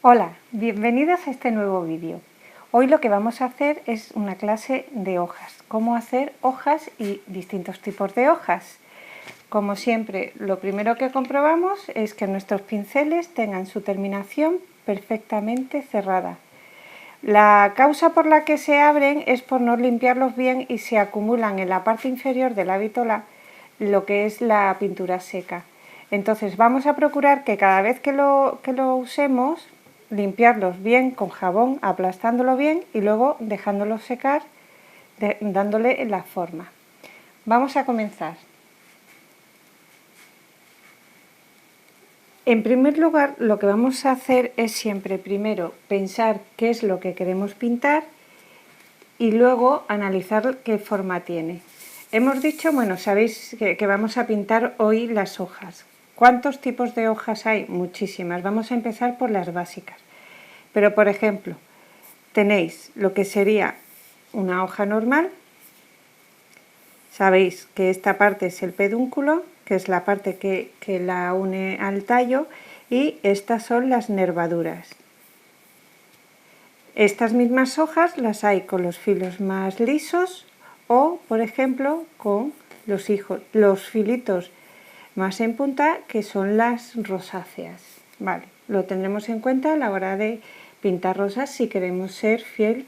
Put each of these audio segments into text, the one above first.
Hola, bienvenidos a este nuevo vídeo. Hoy lo que vamos a hacer es una clase de hojas, cómo hacer hojas y distintos tipos de hojas. Como siempre, lo primero que comprobamos es que nuestros pinceles tengan su terminación perfectamente cerrada. La causa por la que se abren es por no limpiarlos bien y se acumulan en la parte inferior de la vitola lo que es la pintura seca. Entonces vamos a procurar que cada vez que lo usemos, limpiarlos bien con jabón, aplastándolo bien y luego dejándolo secar, dándole la forma. Vamos a comenzar. En primer lugar, lo que vamos a hacer es siempre primero pensar qué es lo que queremos pintar y luego analizar qué forma tiene. Hemos dicho, bueno, sabéis que vamos a pintar hoy las hojas. ¿Cuántos tipos de hojas hay? Muchísimas. Vamos a empezar por las básicas. Pero, por ejemplo, tenéis lo que sería una hoja normal. Sabéis que esta parte es el pedúnculo, que es la parte que la une al tallo, y estas son las nervaduras. Estas mismas hojas las hay con los filos más lisos o, por ejemplo, con los filitos más en punta, que son las rosáceas. Vale, lo tendremos en cuenta a la hora de pintar rosas si queremos ser fiel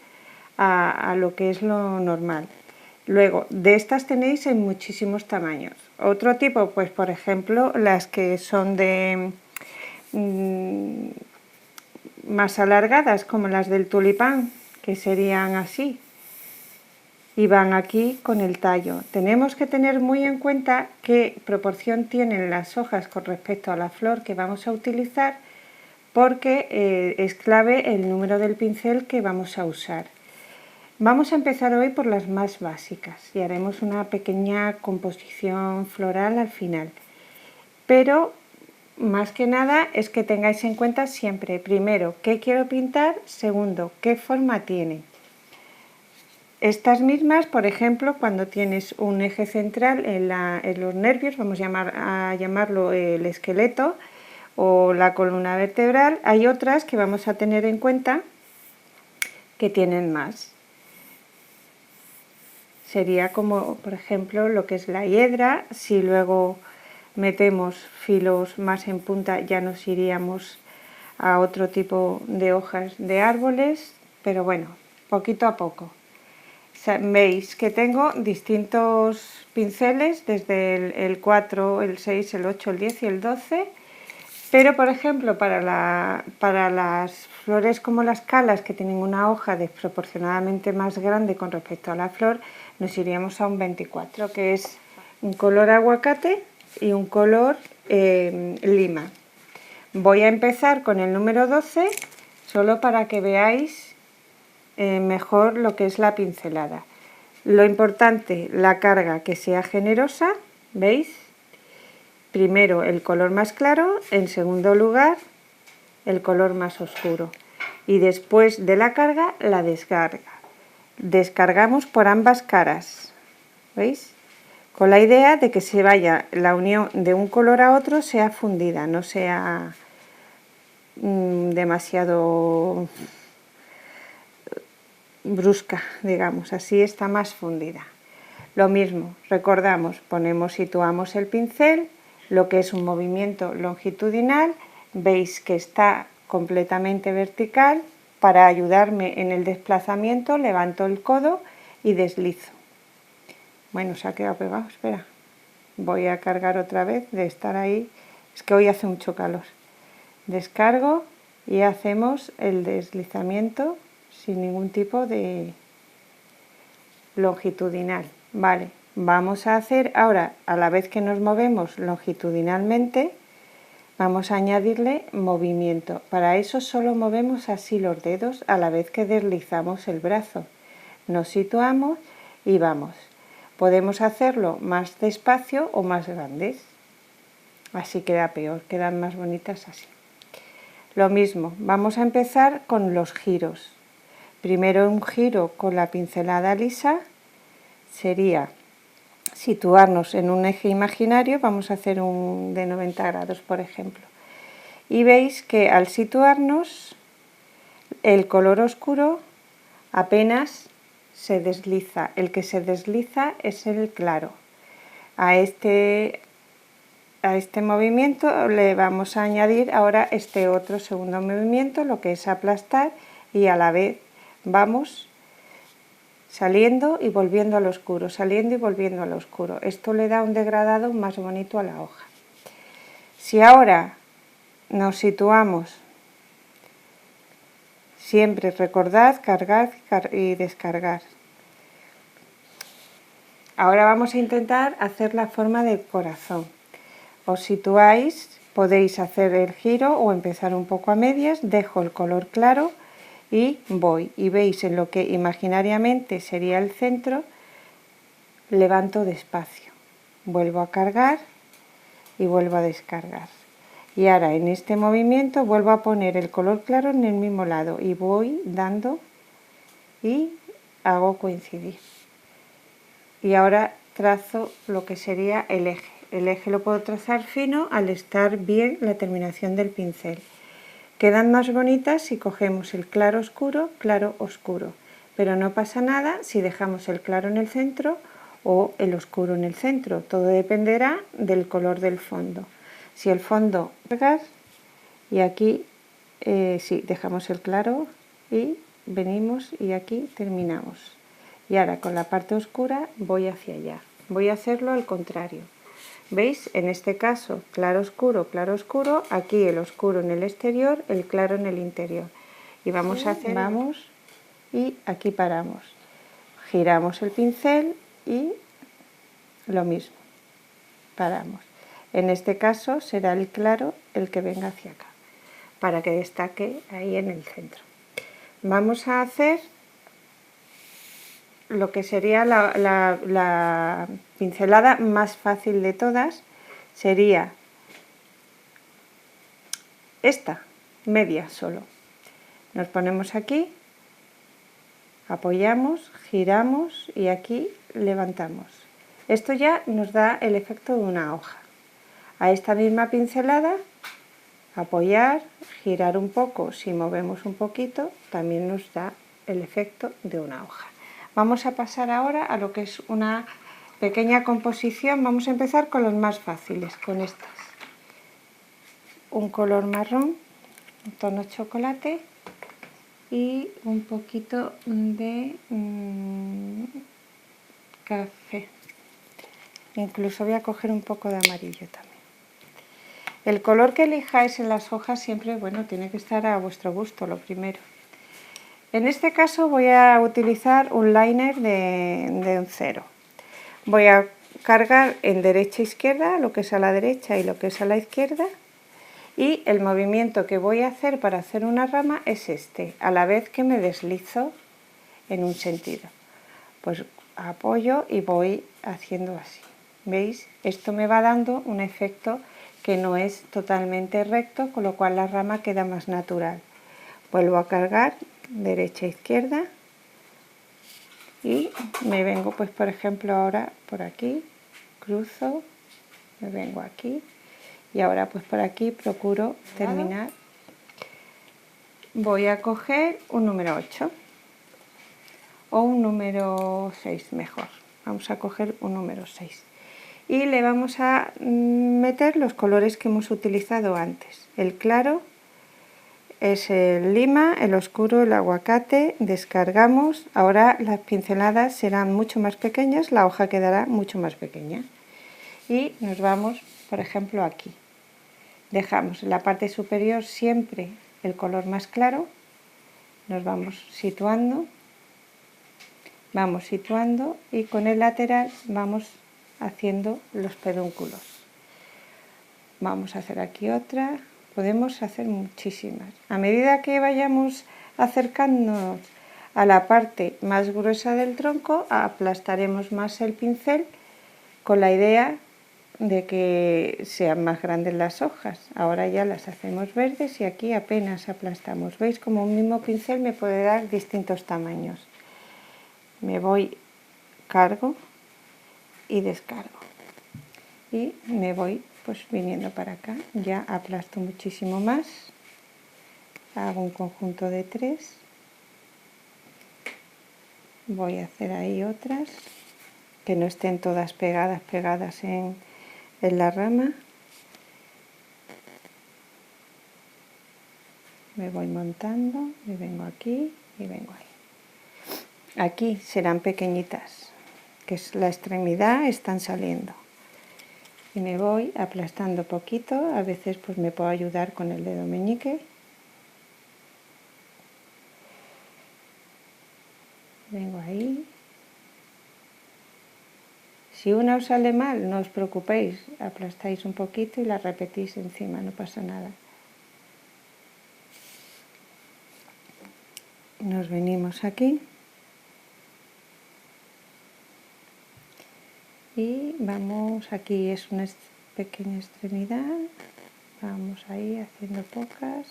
a lo que es lo normal. Luego, de estas tenéis en muchísimos tamaños. Otro tipo, pues por ejemplo, las que son de más alargadas, como las del tulipán, que serían así, y van aquí con el tallo. Tenemos que tener muy en cuenta qué proporción tienen las hojas con respecto a la flor que vamos a utilizar, porque es clave el número del pincel que vamos a usar. Vamos a empezar hoy por las más básicas y haremos una pequeña composición floral al final. Pero más que nada es que tengáis en cuenta siempre, primero, qué quiero pintar, segundo, qué forma tiene. Estas mismas, por ejemplo, cuando tienes un eje central en los nervios, vamos a llamarlo el esqueleto o la columna vertebral, hay otras que vamos a tener en cuenta que tienen más. Sería como, por ejemplo, lo que es la hiedra. Si luego metemos filos más en punta, ya nos iríamos a otro tipo de hojas de árboles, pero bueno, poquito a poco. Veis que tengo distintos pinceles, desde el 4, el 6, el 8, el 10 y el 12, pero por ejemplo para las flores como las calas, que tienen una hoja desproporcionadamente más grande con respecto a la flor, nos iríamos a un 24, que es un color aguacate y un color lima. Voy a empezar con el número 12, solo para que veáis mejor lo que es la pincelada. Lo importante, la carga que sea generosa, ¿veis? Primero el color más claro, en segundo lugar el color más oscuro y después de la carga la descarga. Descargamos por ambas caras, ¿veis? Con la idea de que se vaya la unión de un color a otro sea fundida, no sea demasiado brusca, digamos, así está más fundida. Lo mismo, recordamos, situamos el pincel, lo que es un movimiento longitudinal, veis que está completamente vertical. Para ayudarme en el desplazamiento levanto el codo y deslizo. Bueno, se ha quedado pegado, espera. Voy a cargar otra vez de estar ahí, es que hoy hace mucho calor. Descargo y hacemos el deslizamiento sin ningún tipo de longitudinal. Vale, vamos a hacer ahora, a la vez que nos movemos longitudinalmente, vamos a añadirle movimiento. Para eso solo movemos así los dedos a la vez que deslizamos el brazo. Nos situamos y vamos. Podemos hacerlo más despacio o más grandes. Así queda peor, quedan más bonitas así. Lo mismo, vamos a empezar con los giros. Primero un giro con la pincelada lisa sería situarnos en un eje imaginario, vamos a hacer un de 90 grados por ejemplo, y veis que al situarnos el color oscuro apenas se desliza, el que se desliza es el claro. A este movimiento le vamos a añadir ahora este otro segundo movimiento, lo que es aplastar, y a la vez vamos saliendo y volviendo al oscuro, saliendo y volviendo al oscuro. Esto le da un degradado más bonito a la hoja. Si ahora nos situamos, siempre recordad cargar y descargar. Ahora vamos a intentar hacer la forma de corazón. Os situáis, podéis hacer el giro o empezar un poco a medias, dejo el color claro y voy. Y veis en lo que imaginariamente sería el centro, levanto despacio. Vuelvo a cargar y vuelvo a descargar. Y ahora en este movimiento vuelvo a poner el color claro en el mismo lado y voy dando y hago coincidir. Y ahora trazo lo que sería el eje. El eje lo puedo trazar fino al estar bien la terminación del pincel. Quedan más bonitas si cogemos el claro oscuro, pero no pasa nada si dejamos el claro en el centro o el oscuro en el centro. Todo dependerá del color del fondo. Si el fondo y aquí sí, dejamos el claro y venimos y aquí terminamos. Y ahora con la parte oscura voy hacia allá. Voy a hacerlo al contrario. ¿Veis? En este caso, claro oscuro, aquí el oscuro en el exterior, el claro en el interior. Y vamos a hacer, vamos y aquí paramos. Giramos el pincel y lo mismo, paramos. En este caso será el claro el que venga hacia acá, para que destaque ahí en el centro. Vamos a hacer lo que sería la pincelada más fácil de todas, sería esta, media solo. Nos ponemos aquí, apoyamos, giramos y aquí levantamos. Esto ya nos da el efecto de una hoja. A esta misma pincelada, apoyar, girar un poco, si movemos un poquito, también nos da el efecto de una hoja. Vamos a pasar ahora a lo que es una pequeña composición. Vamos a empezar con los más fáciles, con estas. Un color marrón, un tono chocolate y un poquito de café. Incluso voy a coger un poco de amarillo también. El color que elijáis en las hojas siempre, bueno, tiene que estar a vuestro gusto, lo primero. En este caso voy a utilizar un liner de un 0. Voy a cargar en derecha e izquierda, lo que es a la derecha y lo que es a la izquierda. Y el movimiento que voy a hacer para hacer una rama es este, a la vez que me deslizo en un sentido. Pues apoyo y voy haciendo así. ¿Veis? Esto me va dando un efecto que no es totalmente recto, con lo cual la rama queda más natural. Vuelvo a cargar derecha e izquierda y me vengo, pues por ejemplo ahora por aquí, cruzo, me vengo aquí y ahora pues por aquí procuro terminar. Voy a coger un número 8 o un número 6 mejor. Vamos a coger un número 6 y le vamos a meter los colores que hemos utilizado antes. El claro es el lima, el oscuro el aguacate. Descargamos. Ahora las pinceladas serán mucho más pequeñas, la hoja quedará mucho más pequeña. Y nos vamos, por ejemplo, aquí. Dejamos en la parte superior siempre el color más claro. Nos vamos situando y con el lateral vamos haciendo los pedúnculos. Vamos a hacer aquí otra. Podemos hacer muchísimas. A medida que vayamos acercándonos a la parte más gruesa del tronco, aplastaremos más el pincel con la idea de que sean más grandes las hojas. Ahora ya las hacemos verdes y aquí apenas aplastamos. ¿Veis? Como un mismo pincel me puede dar distintos tamaños. Me voy, cargo y descargo. Y me voy pues viniendo para acá, ya aplasto muchísimo más hago un conjunto de 3, voy a hacer ahí otras que no estén todas pegadas en la rama, me voy montando, me vengo aquí y vengo ahí. Aquí serán pequeñitas, que es la extremidad, están saliendo. Y me voy aplastando poquito, a veces pues me puedo ayudar con el dedo meñique. Vengo ahí. Si una os sale mal, no os preocupéis, aplastáis un poquito y la repetís encima, no pasa nada. Nos venimos aquí. Y vamos, aquí es una pequeña extremidad, vamos ahí haciendo pocas,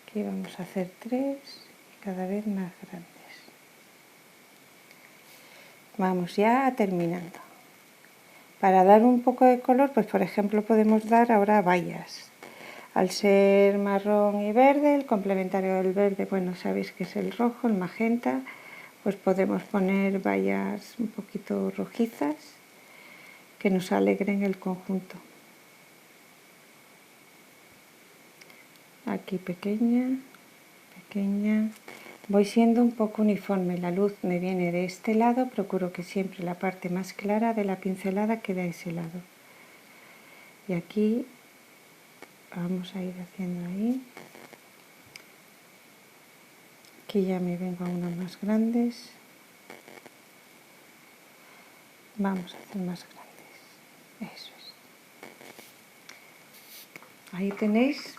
aquí vamos a hacer 3 y cada vez más grandes. Vamos ya terminando. Para dar un poco de color, pues por ejemplo podemos dar ahora bayas. Al ser marrón y verde, el complementario del verde, bueno, sabéis que es el rojo, el magenta, pues podemos poner bayas un poquito rojizas que nos alegren el conjunto. Aquí pequeña, pequeña. Voy siendo un poco uniforme, la luz me viene de este lado, procuro que siempre la parte más clara de la pincelada quede a ese lado. Y aquí vamos a ir haciendo ahí. Aquí ya me vengo a unas más grandes. Vamos a hacer más grandes. Eso es. Ahí tenéis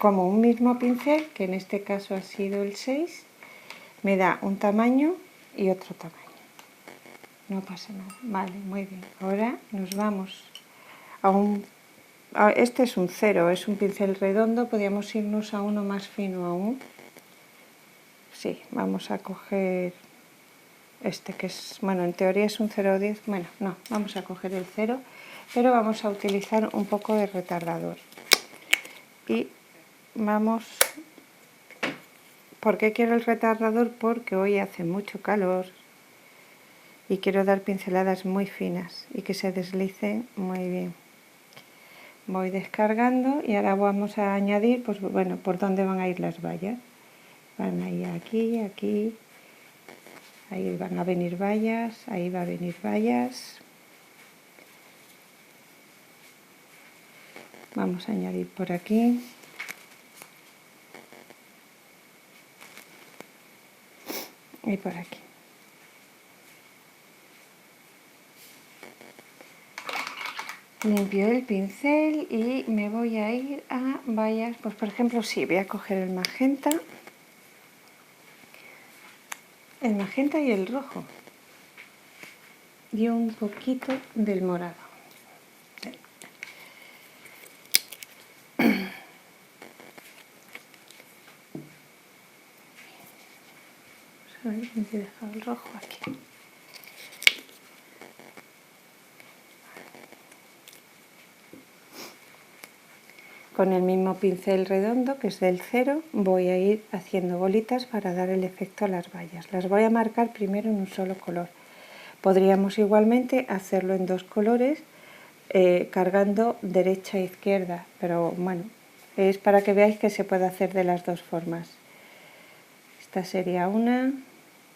como un mismo pincel, que en este caso ha sido el 6, me da un tamaño y otro tamaño. No pasa nada. Vale, muy bien. Ahora nos vamos a este es un 0, es un pincel redondo, podríamos irnos a uno más fino aún. Sí, vamos a coger este que es, bueno, en teoría es un 0,10, bueno, no, vamos a coger el 0, pero vamos a utilizar un poco de retardador. Y vamos, ¿por qué quiero el retardador? Porque hoy hace mucho calor y quiero dar pinceladas muy finas y que se deslicen muy bien. Voy descargando y ahora vamos a añadir, pues bueno, por dónde van a ir las bayas. Van a ir aquí, aquí, ahí van a venir bayas, ahí va a venir bayas. Vamos a añadir por aquí. Y por aquí. Limpio el pincel y me voy a ir a bayas, pues por ejemplo, sí, voy a coger el magenta y el rojo y un poquito del morado. Vamos a ver, me he dejado el rojo aquí. Con el mismo pincel redondo, que es del 0, voy a ir haciendo bolitas para dar el efecto a las bayas. Las voy a marcar primero en un solo color. Podríamos igualmente hacerlo en 2 colores, cargando derecha e izquierda, pero bueno, es para que veáis que se puede hacer de las dos formas. Esta sería 1,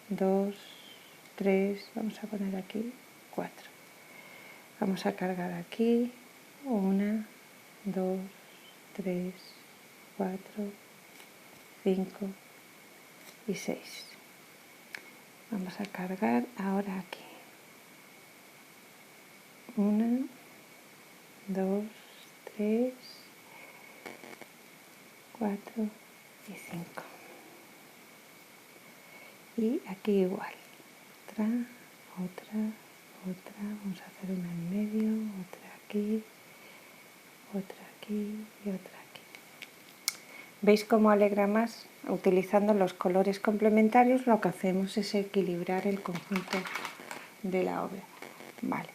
2, 3, vamos a poner aquí 4. Vamos a cargar aquí 1, 2, 3, 4, 5 y 6. Vamos a cargar ahora aquí. 1, 2, 3, 4 y 5. Y aquí igual. Otra. Vamos a hacer una en medio, otra aquí y otra aquí. ¿Veis cómo alegra más? Utilizando los colores complementarios lo que hacemos es equilibrar el conjunto de la obra. Vale.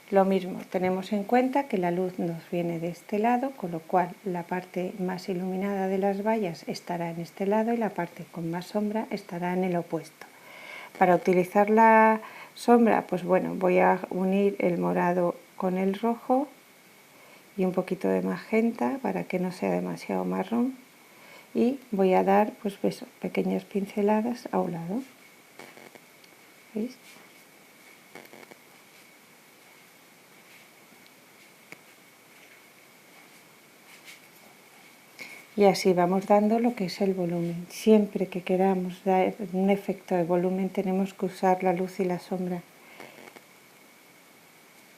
Lo mismo, tenemos en cuenta que la luz nos viene de este lado, con lo cual la parte más iluminada de las vallas estará en este lado y la parte con más sombra estará en el opuesto. Para utilizar la sombra, pues bueno, voy a unir el morado con el rojo y un poquito de magenta para que no sea demasiado marrón, y voy a dar pues eso, pequeñas pinceladas a un lado. ¿Veis? Y así vamos dando lo que es el volumen. Siempre que queramos dar un efecto de volumen tenemos que usar la luz y la sombra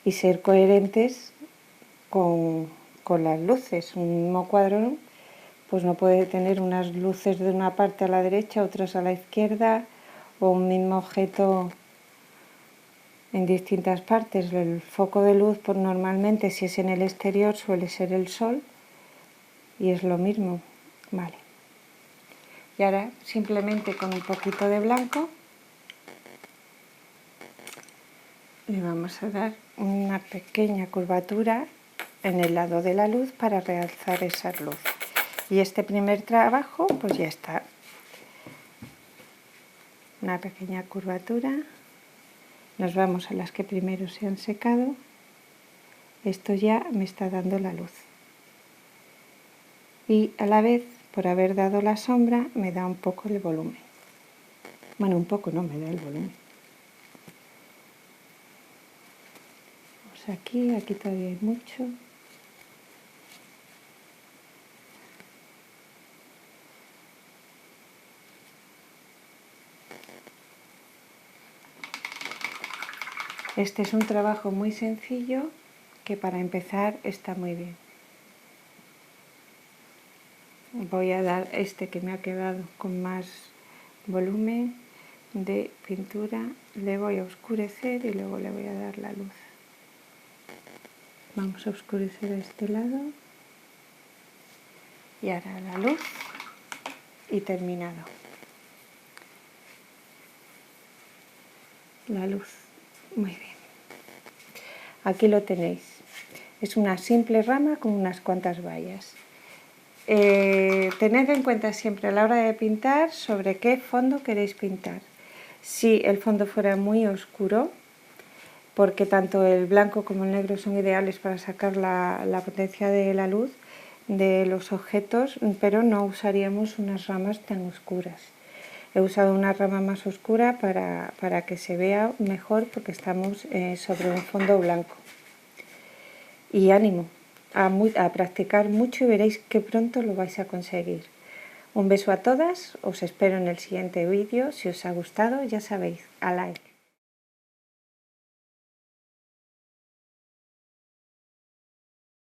y ser coherentes con las luces. Un mismo cuadro pues no puede tener unas luces de una parte a la derecha, otras a la izquierda, o un mismo objeto en distintas partes. El foco de luz, pues normalmente si es en el exterior suele ser el sol, y es lo mismo. Vale. Y ahora simplemente con un poquito de blanco le vamos a dar una pequeña curvatura en el lado de la luz para realzar esa luz. Y este primer trabajo pues ya está. Una pequeña curvatura. Nos vamos a las que primero se han secado. Esto ya me está dando la luz. Y a la vez, por haber dado la sombra, me da un poco el volumen. Bueno, un poco no, me da el volumen. Pues aquí todavía hay mucho. Este es un trabajo muy sencillo que para empezar está muy bien. Voy a dar este que me ha quedado con más volumen de pintura, le voy a oscurecer y luego le voy a dar la luz. Vamos a oscurecer a este lado y ahora la luz y terminado. La luz, muy bien. Aquí lo tenéis. Es una simple rama con unas cuantas vallas. Tened en cuenta siempre a la hora de pintar sobre qué fondo queréis pintar. Si el fondo fuera muy oscuro, porque tanto el blanco como el negro son ideales para sacar la potencia de la luz de los objetos, pero no usaríamos unas ramas tan oscuras. He usado una rama más oscura para que se vea mejor, porque estamos sobre un fondo blanco. Y ánimo a practicar mucho y veréis que pronto lo vais a conseguir. Un beso a todas, os espero en el siguiente vídeo. Si os ha gustado, ya sabéis, a like.